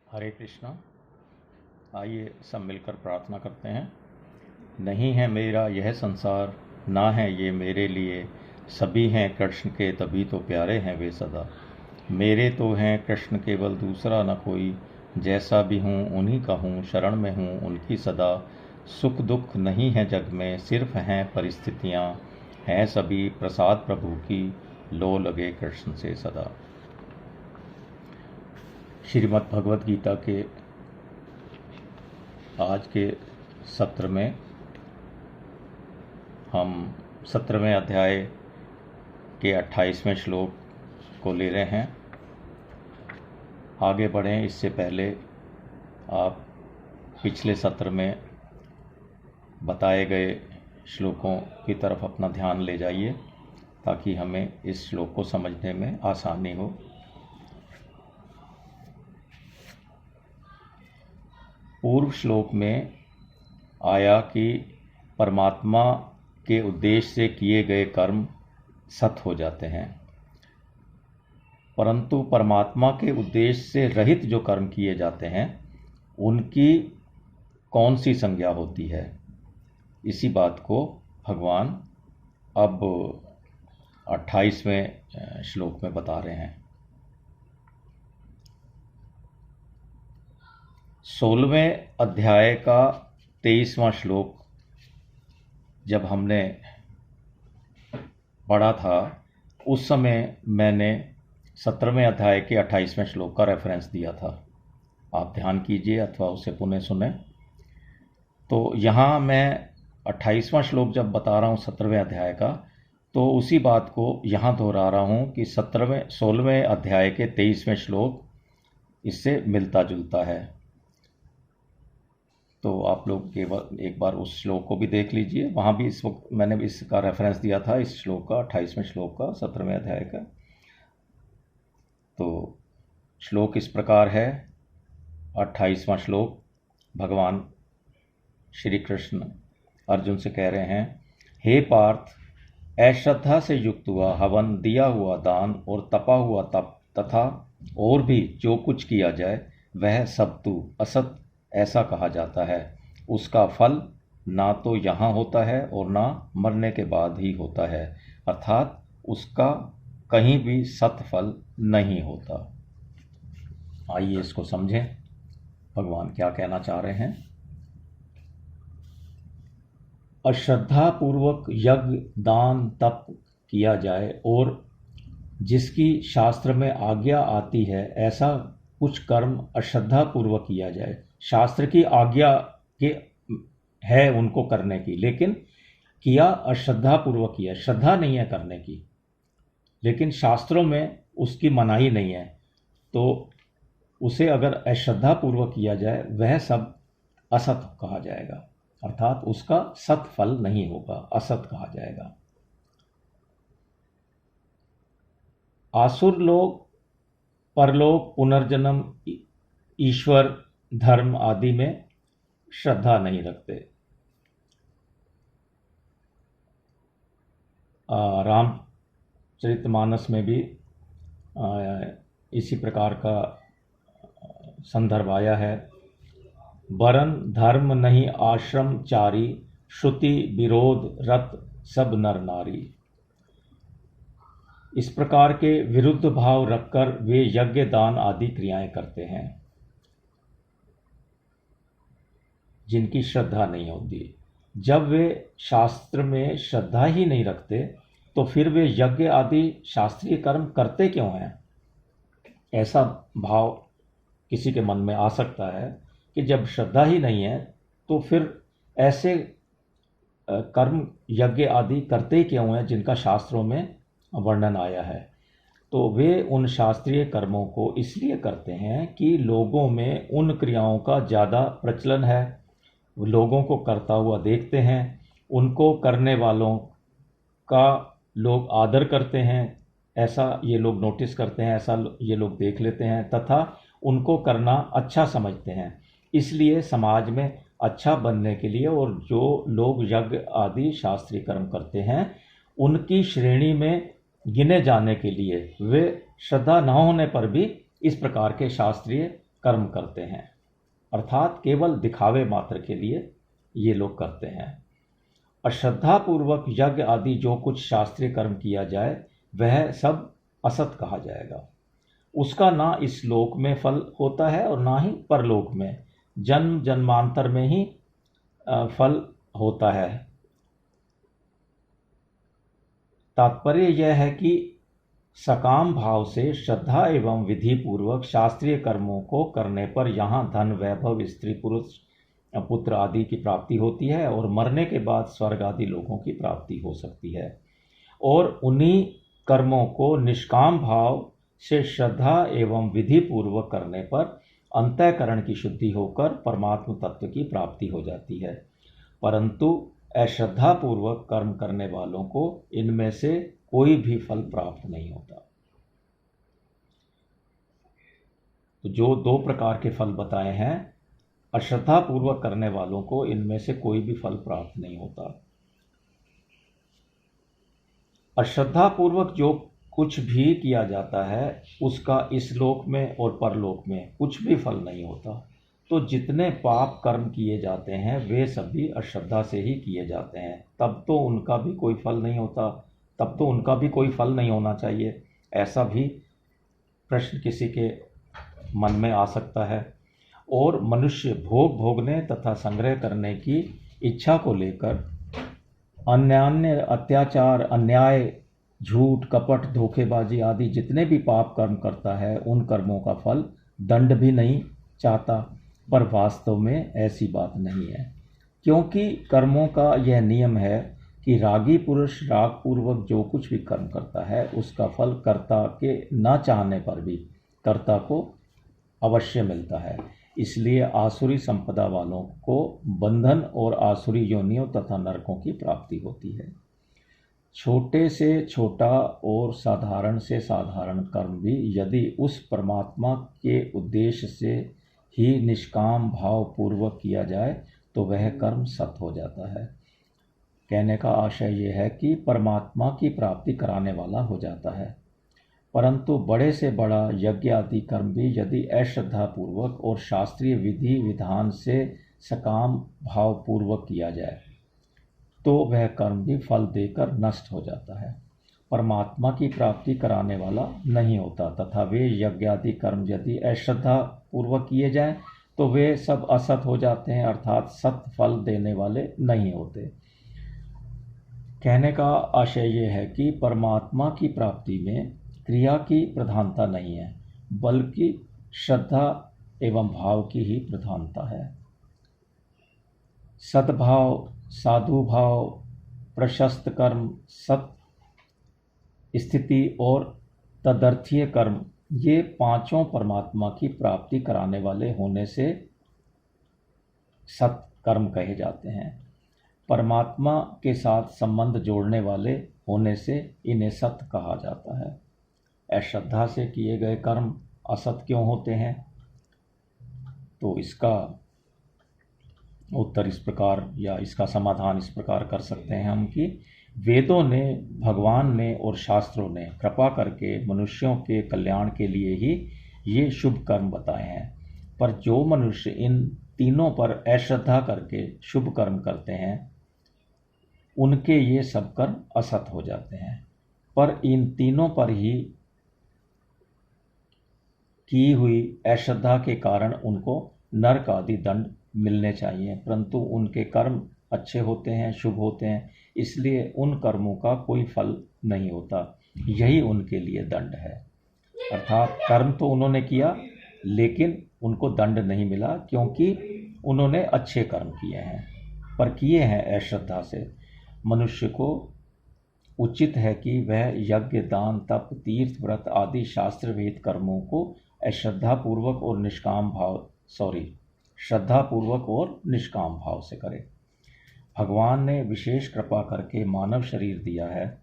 हरे कृष्णा। आइए सब मिलकर प्रार्थना करते हैं। नहीं है मेरा यह संसार, ना है ये मेरे लिए, सभी हैं कृष्ण के तभी तो प्यारे हैं वे सदा। मेरे तो हैं कृष्ण केवल दूसरा न कोई, जैसा भी हूँ उन्हीं का हूँ, शरण में हूँ उनकी सदा। सुख दुख नहीं है जग में, सिर्फ हैं परिस्थितियाँ, हैं सभी प्रसाद प्रभु की, लो लगे कृष्ण से सदा। श्रीमद् भगवद गीता के आज के सत्र में हम 17वें अध्याय के 28वें श्लोक को ले रहे हैं। आगे बढ़ें इससे पहले आप पिछले सत्र में बताए गए श्लोकों की तरफ अपना ध्यान ले जाइए ताकि हमें इस श्लोक को समझने में आसानी हो। पूर्व श्लोक में आया कि परमात्मा के उद्देश्य से किए गए कर्म सत हो जाते हैं, परंतु परमात्मा के उद्देश्य से रहित जो कर्म किए जाते हैं उनकी कौन सी संज्ञा होती है, इसी बात को भगवान अब 28वें श्लोक में बता रहे हैं। 16वें अध्याय का 23वां श्लोक जब हमने पढ़ा था उस समय मैंने 17वें अध्याय के 28वें श्लोक का रेफरेंस दिया था। आप ध्यान कीजिए अथवा उसे पुनः सुने। तो यहाँ मैं 28वां श्लोक जब बता रहा हूँ 17वें अध्याय का, तो उसी बात को यहाँ दोहरा रहा हूँ कि 16वें अध्याय के 23वें श्लोक इससे मिलता जुलता है। तो आप लोग केवल एक बार उस श्लोक को भी देख लीजिए। वहाँ भी इस वक्त मैंने इसका रेफरेंस दिया था, इस श्लोक का, 28वें श्लोक का, 17वें अध्याय का। तो श्लोक इस प्रकार है। 28वां श्लोक, भगवान श्री कृष्ण अर्जुन से कह रहे हैं, हे पार्थ, अश्रद्धा से युक्त हुआ हवन, दिया हुआ दान और तपा हुआ तप तथा और भी जो कुछ किया जाए वह सब तू असत ऐसा कहा जाता है। उसका फल ना तो यहाँ होता है और ना मरने के बाद ही होता है, अर्थात उसका कहीं भी सत फल नहीं होता। आइए इसको समझें, भगवान क्या कहना चाह रहे हैं। अश्रद्धा पूर्वक यज्ञ दान तप किया जाए और जिसकी शास्त्र में आज्ञा आती है ऐसा कुछ कर्म अश्रद्धा पूर्वक किया जाए। शास्त्र की आज्ञा के है उनको करने की, लेकिन किया अश्रद्धा पूर्वक किया, श्रद्धा नहीं है करने की, लेकिन शास्त्रों में उसकी मनाही नहीं है, तो उसे अगर अश्रद्धा पूर्वक किया जाए वह सब असत कहा जाएगा, अर्थात उसका सत फल नहीं होगा, असत कहा जाएगा। आसुर लोग परलोक, पुनर्जन्म, ईश्वर, धर्म आदि में श्रद्धा नहीं रखते। रामचरितमानस में भी इसी प्रकार का संदर्भ आया है। वरन धर्म नहीं आश्रम चारी, श्रुति विरोध रत सब नर नारी। इस प्रकार के विरुद्ध भाव रखकर वे यज्ञ दान आदि क्रियाएं करते हैं जिनकी श्रद्धा नहीं होती। जब वे शास्त्र में श्रद्धा ही नहीं रखते तो फिर वे यज्ञ आदि शास्त्रीय कर्म करते क्यों हैं? ऐसा भाव किसी के मन में आ सकता है कि जब श्रद्धा ही नहीं है तो फिर ऐसे कर्म यज्ञ आदि करते क्यों हैं जिनका शास्त्रों में वर्णन आया है। तो वे उन शास्त्रीय कर्मों को इसलिए करते हैं कि लोगों में उन क्रियाओं का ज़्यादा प्रचलन है, लोगों को करता हुआ देखते हैं, उनको करने वालों का लोग आदर करते हैं, ऐसा ये लोग नोटिस करते हैं, ऐसा ये लोग देख लेते हैं तथा उनको करना अच्छा समझते हैं। इसलिए समाज में अच्छा बनने के लिए और जो लोग यज्ञ आदि शास्त्रीय कर्म करते हैं उनकी श्रेणी में गिने जाने के लिए वे श्रद्धा न होने पर भी इस प्रकार के शास्त्रीय कर्म करते हैं, अर्थात केवल दिखावे मात्र के लिए ये लोग करते हैं। अश्रद्धापूर्वक यज्ञ आदि जो कुछ शास्त्रीय कर्म किया जाए वह सब असत कहा जाएगा। उसका ना इस लोक में फल होता है और ना ही परलोक में, जन्म जन्मांतर में ही फल होता है। तात्पर्य यह है कि सकाम भाव से श्रद्धा एवं विधि पूर्वक शास्त्रीय कर्मों को करने पर यहाँ धन, वैभव, स्त्री, पुरुष, पुत्र आदि की प्राप्ति होती है और मरने के बाद स्वर्ग आदि लोगों की प्राप्ति हो सकती है। और उन्हीं कर्मों को निष्काम भाव से श्रद्धा एवं विधि पूर्वक करने पर अंतःकरण की शुद्धि होकर परमात्म तत्व की प्राप्ति हो जाती है। परंतु अश्रद्धा पूर्वक कर्म करने वालों को इनमें से कोई भी फल प्राप्त नहीं होता। तो जो दो प्रकार के फल बताए हैं, अश्रद्धा पूर्वक करने वालों को इनमें से कोई भी फल प्राप्त नहीं होता। अश्रद्धा पूर्वक जो कुछ भी किया जाता है उसका इस लोक में और परलोक में कुछ भी फल नहीं होता। तो जितने पाप कर्म किए जाते हैं वे सभी अश्रद्धा से ही किए जाते हैं, तब तो उनका भी कोई फल नहीं होता, तब तो उनका भी कोई फल नहीं होना चाहिए। ऐसा भी प्रश्न किसी के मन में आ सकता है। और मनुष्य भोग भोगने तथा संग्रह करने की इच्छा को लेकर अन्यान्य अत्याचार, अन्याय, झूठ, कपट, धोखेबाजी आदि जितने भी पाप कर्म करता है उन कर्मों का फल दंड भी नहीं चाहता। पर वास्तव में ऐसी बात नहीं है, क्योंकि कर्मों का यह नियम है कि रागी पुरुष राग पूर्वक जो कुछ भी कर्म करता है उसका फल कर्ता के न चाहने पर भी कर्ता को अवश्य मिलता है। इसलिए आसुरी संपदा वालों को बंधन और आसुरी योनियों तथा नरकों की प्राप्ति होती है। छोटे से छोटा और साधारण से साधारण कर्म भी यदि उस परमात्मा के उद्देश्य से ही निष्काम भाव पूर्वक किया जाए तो वह कर्म सत हो जाता है। कहने का आशय यह है कि परमात्मा की प्राप्ति कराने वाला हो जाता है। परंतु बड़े से बड़ा यज्ञ आदि कर्म भी यदि अश्रद्धा पूर्वक और शास्त्रीय विधि विधान से सकाम भाव पूर्वक किया जाए तो वह कर्म भी फल देकर नष्ट हो जाता है, परमात्मा की प्राप्ति कराने वाला नहीं होता। तथा वे यज्ञ आदि कर्म यदि अश्रद्धा पूर्वक किए जाएं तो वे सब असत हो जाते हैं, अर्थात सत फल देने वाले नहीं होते। कहने का आशय यह है कि परमात्मा की प्राप्ति में क्रिया की प्रधानता नहीं है, बल्कि श्रद्धा एवं भाव की ही प्रधानता है। सद्भाव, साधु भाव, प्रशस्त कर्म, सत स्थिति और तदर्थीय कर्म, ये पांचों परमात्मा की प्राप्ति कराने वाले होने से सत कर्म कहे जाते हैं। परमात्मा के साथ संबंध जोड़ने वाले होने से इन्हें सत कहा जाता है। अश्रद्धा से किए गए कर्म असत क्यों होते हैं? तो इसका उत्तर इस प्रकार या इसका समाधान इस प्रकार कर सकते हैं हम कि वेदों ने, भगवान ने और शास्त्रों ने कृपा करके मनुष्यों के कल्याण के लिए ही ये शुभ कर्म बताए हैं। पर जो मनुष्य इन तीनों पर अश्रद्धा करके शुभ कर्म करते हैं उनके ये सब कर्म असत हो जाते हैं। पर इन तीनों पर ही की हुई अश्रद्धा के कारण उनको नरक आदि दंड मिलने चाहिए, परंतु उनके कर्म अच्छे होते हैं, शुभ होते हैं, इसलिए उन कर्मों का कोई फल नहीं होता। यही उनके लिए दंड है। अर्थात कर्म तो उन्होंने किया लेकिन उनको दंड नहीं मिला, क्योंकि उन्होंने अच्छे कर्म किए हैं, पर किए हैं अश्रद्धा से। मनुष्य को उचित है कि वह यज्ञ, दान, तप, तीर्थ, व्रत आदि शास्त्र वेद कर्मों को श्रद्धापूर्वक और निष्काम भाव से करे। भगवान ने विशेष कृपा करके मानव शरीर दिया है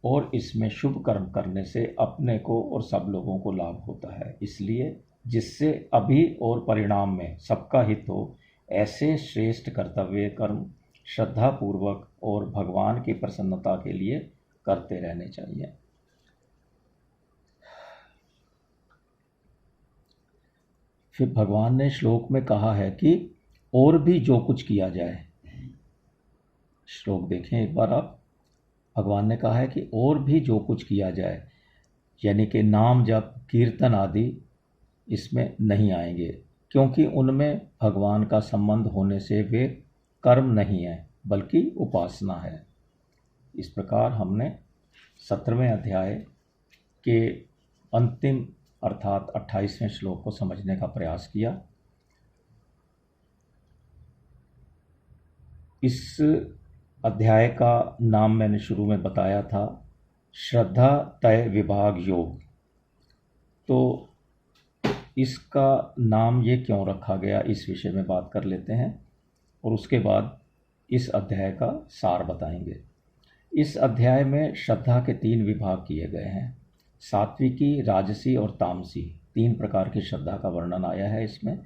और इसमें शुभ कर्म करने से अपने को और सब लोगों को लाभ होता है। इसलिए जिससे अभी और परिणाम में सबका हित हो, ऐसे श्रेष्ठ कर्तव्य कर्म श्रद्धापूर्वक और भगवान की प्रसन्नता के लिए करते रहने चाहिए। फिर भगवान ने श्लोक में कहा है कि और भी जो कुछ किया जाए, श्लोक देखें एक बार आप। भगवान ने कहा है कि और भी जो कुछ किया जाए, यानी कि नाम जप कीर्तन आदि इसमें नहीं आएंगे, क्योंकि उनमें भगवान का संबंध होने से वे कर्म नहीं है बल्कि उपासना है। इस प्रकार हमने 17वें अध्याय के अंतिम अर्थात 28वें श्लोक को समझने का प्रयास किया। इस अध्याय का नाम मैंने शुरू में बताया था, श्रद्धा तय विभाग योग। तो इसका नाम ये क्यों रखा गया, इस विषय में बात कर लेते हैं और उसके बाद इस अध्याय का सार बताएंगे। इस अध्याय में श्रद्धा के 3 विभाग किए गए हैं, सात्विकी, राजसी और तामसी। 3 प्रकार की श्रद्धा का वर्णन आया है इसमें।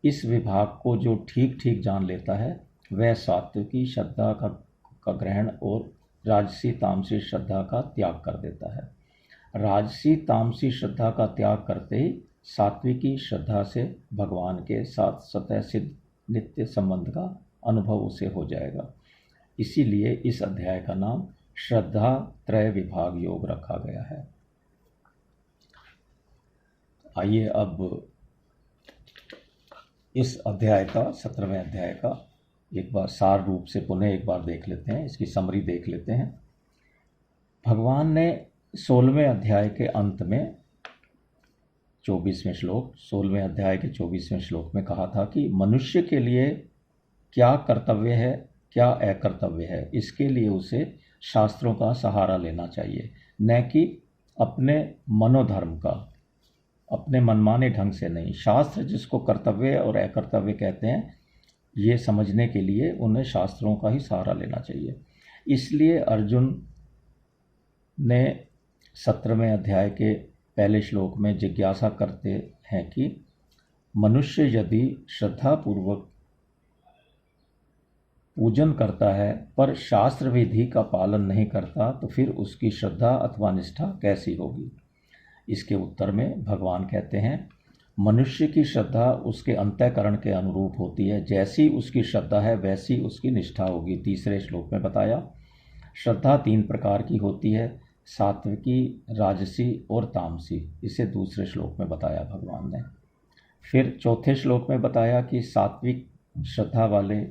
इस विभाग को जो ठीक ठीक जान लेता है वह सात्विकी श्रद्धा का ग्रहण और राजसी तामसी श्रद्धा का त्याग कर देता है। राजसी तामसी श्रद्धा का त्याग करते ही सात्विकी श्रद्धा से भगवान के साथ स्वतः सिद्ध नित्य संबंध का अनुभव उसे हो जाएगा। इसीलिए इस अध्याय का नाम श्रद्धा त्रय विभाग योग रखा गया है। आइए अब इस अध्याय का 17वें अध्याय का एक बार सार रूप से पुनः एक बार देख लेते हैं, इसकी समरी देख लेते हैं। भगवान ने 16वें अध्याय के अंत में 24वें श्लोक 16वें अध्याय के 24वें श्लोक में कहा था कि मनुष्य के लिए क्या कर्तव्य है क्या अकर्तव्य है, इसके लिए उसे शास्त्रों का सहारा लेना चाहिए, न कि अपने मनोधर्म का, अपने मनमाने ढंग से नहीं। शास्त्र जिसको कर्तव्य और अकर्तव्य कहते हैं, ये समझने के लिए उन्हें शास्त्रों का ही सहारा लेना चाहिए। इसलिए अर्जुन ने 17वें अध्याय के पहले श्लोक में जिज्ञासा करते हैं कि मनुष्य यदि श्रद्धापूर्वक पूजन करता है पर शास्त्र विधि का पालन नहीं करता तो फिर उसकी श्रद्धा अथवा निष्ठा कैसी होगी। इसके उत्तर में भगवान कहते हैं मनुष्य की श्रद्धा उसके अंतःकरण के अनुरूप होती है, जैसी उसकी श्रद्धा है वैसी उसकी निष्ठा होगी। तीसरे श्लोक में बताया श्रद्धा 3 प्रकार की होती है, सात्विकी, राजसी और तामसी। इसे दूसरे श्लोक में बताया भगवान ने। फिर चौथे श्लोक में बताया कि सात्विक श्रद्धा वाले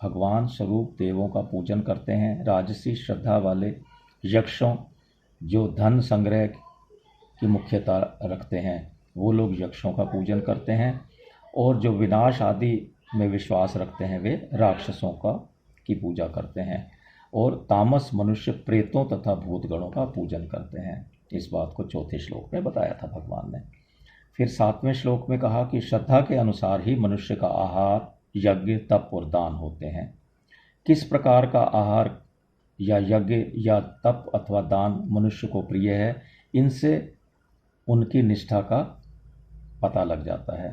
भगवान स्वरूप देवों का पूजन करते हैं, राजसी श्रद्धा वाले यक्षों जो धन संग्रह की मुख्यता रखते हैं वो लोग यक्षों का पूजन करते हैं, और जो विनाश आदि में विश्वास रखते हैं वे राक्षसों की पूजा करते हैं, और तामस मनुष्य प्रेतों तथा भूतगणों का पूजन करते हैं। इस बात को चौथे श्लोक में बताया था भगवान ने। फिर 7वें श्लोक में कहा कि श्रद्धा के अनुसार ही मनुष्य का आहार, यज्ञ, तप और दान होते हैं। किस प्रकार का आहार या यज्ञ या तप अथवा दान मनुष्य को प्रिय है, इनसे उनकी निष्ठा का पता लग जाता है।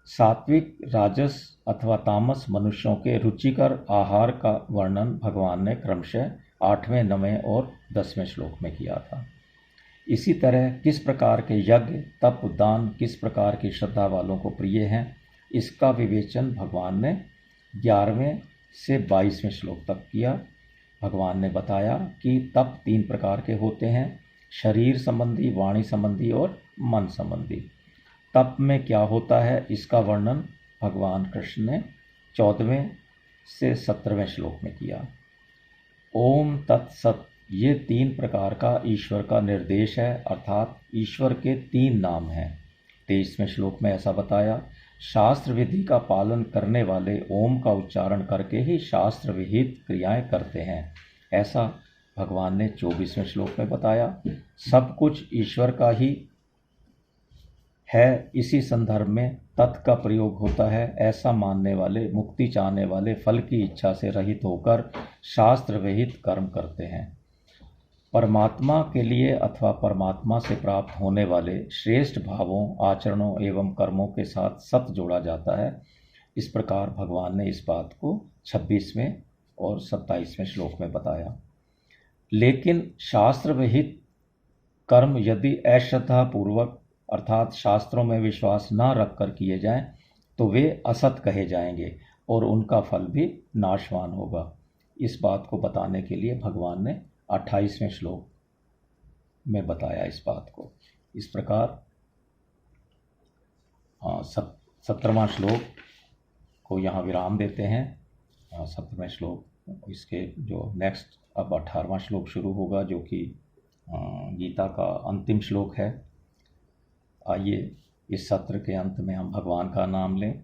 सात्विक, राजस अथवा तामस मनुष्यों के रुचिकर आहार का वर्णन भगवान ने क्रमशः 8वें, 9वें और 10वें श्लोक में किया था। इसी तरह किस प्रकार के यज्ञ, तप, दान किस प्रकार की श्रद्धा वालों को प्रिय हैं, इसका विवेचन भगवान ने 11वें से 22वें श्लोक तक किया। भगवान ने बताया कि तप 3 प्रकार के होते हैं, शरीर संबंधी, वाणी संबंधी और मन संबंधी। तप में क्या होता है इसका वर्णन भगवान कृष्ण ने 14वें से 17वें श्लोक में किया। ओम तत्सत, ये 3 प्रकार का ईश्वर का निर्देश है, अर्थात ईश्वर के 3 नाम हैं। 23वें श्लोक में ऐसा बताया, शास्त्र विधि का पालन करने वाले ओम का उच्चारण करके ही शास्त्र विहित क्रियाएं करते हैं, ऐसा भगवान ने 24वें श्लोक में बताया। सब कुछ ईश्वर का ही है, इसी संदर्भ में तत् का प्रयोग होता है। ऐसा मानने वाले मुक्ति चाहने वाले फल की इच्छा से रहित होकर शास्त्र विहित कर्म करते हैं। परमात्मा के लिए अथवा परमात्मा से प्राप्त होने वाले श्रेष्ठ भावों, आचरणों एवं कर्मों के साथ सत जोड़ा जाता है। इस प्रकार भगवान ने इस बात को 26वें और 27वें श्लोक में बताया। लेकिन शास्त्र विहित कर्म यदि अश्रद्धा पूर्वक अर्थात शास्त्रों में विश्वास न रख कर किए जाएं तो वे असत कहे जाएंगे और उनका फल भी नाशवान होगा। इस बात को बताने के लिए भगवान ने 28वें श्लोक में बताया इस बात को। इस प्रकार 17वां श्लोक को यहाँ विराम देते हैं। 17वें श्लोक, इसके जो नेक्स्ट अब 18वां श्लोक शुरू होगा जो कि गीता का अंतिम श्लोक है। आइए इस सत्र के अंत में हम भगवान का नाम लें,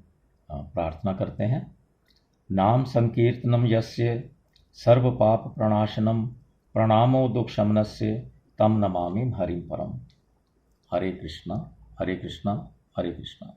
प्रार्थना करते हैं। नाम संकीर्तनम यस्य सर्व पाप प्रणाशनम प्रणामो दुख शमनस्य तम नमामि हरिं परम। हरे कृष्णा हरे कृष्णा हरे कृष्णा।